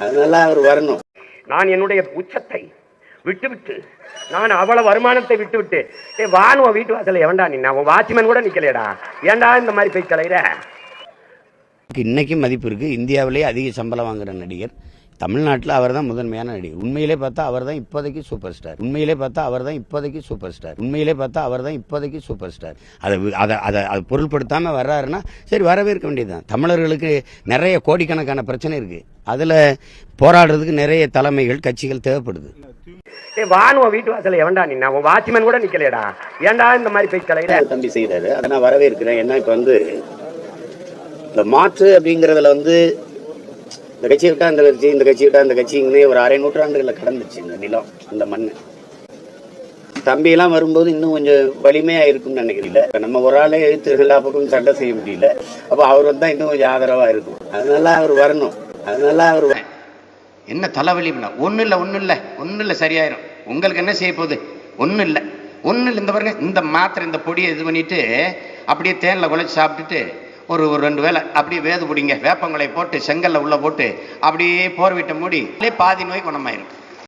அதனால அவர் வரணும். நான் என்னுடைய உச்சத்தை விட்டுவிட்டு நான் அவ்வளவு வருமானத்தை விட்டுவிட்டு வானுவ வீட்டு வாசல எவன்டா நின்னா வாட்ச்மேன் கூட நிக்கலையடா, ஏன்டா இந்த மாதிரி போய் தலையிற. இன்னைக்கும் மதிப்பு இருக்கு. இந்தியாவிலேயே அதிக சம்பளம் வாங்குற நடிகர் தமிழ்நாட்டில் அவர் தான் முதன்மையான நடிகர். உண்மையிலே பார்த்தா அவர் தான் இப்போதைக்கு சூப்பர் ஸ்டார். உண்மையிலே பார்த்தா அவர் தான் இப்போதைக்கு சூப்பர் ஸ்டார். உண்மையிலே பார்த்தா அவர் தான் இப்போதைக்கு சூப்பர் ஸ்டார். அதை பொருள்படுத்தாமல் வர்றாருன்னா சரி, வரவேற்க வேண்டியதுதான். தமிழர்களுக்கு நிறைய கோடிக்கணக்கான பிரச்சனை இருக்கு. அதில் போராடுறதுக்கு நிறைய தலைமைகள் கட்சிகள் தேவைப்படுது. வானுவ வீட்டு வாசல எவன்டா நின்னா வாட்ச்மேன் கூட நிக்கலையடா, ஏன்டா இந்த மாதிரி போய் தலையிற. தம்பி செய்யறாரு, அதை நான் வரவேற்கிறேன். ஏன்னா இப்போ இந்த மாற்று அப்படிங்கிறதுல இந்த கட்சியை விட்டா இந்த கட்சி, இந்த கட்சி விட்டா இந்த கட்சிங்களே ஒரு அரை நூற்றாண்டுகளில் கடந்துச்சு இந்த நிலம், இந்த மண். தம்பியெல்லாம் வரும்போது இன்னும் கொஞ்சம் வலிமையாக இருக்கும்னு நினைக்கிறீங்கள. இப்போ நம்ம ஒரு ஆளே எழுத்து எல்லா பக்கமும் சண்டை செய்ய முடியல. அப்போ அவர் வந்தால் இன்னும் கொஞ்சம் ஆதரவாக இருக்கும். அதனால அவர் வரணும். அதனால அவர் என்ன தலைவலி ஒன்றும் இல்லை சரியாயிரும். உங்களுக்கு என்ன செய்ய போகுது? ஒன்றும் இல்லை. இந்த பாருங்க, இந்த மாத்திரை இந்த பொடியை இது பண்ணிட்டு அப்படியே தேனில் குழைச்சி சாப்பிட்டுட்டு ஒரு 2 வேளை அப்படியே வேது பிடிங்க, வேப்பங்களை போட்டு செங்கல்ல உள்ள போட்டு அப்படியே போர்விட்ட மூடி பாதி நோய் குணமாயிரும்.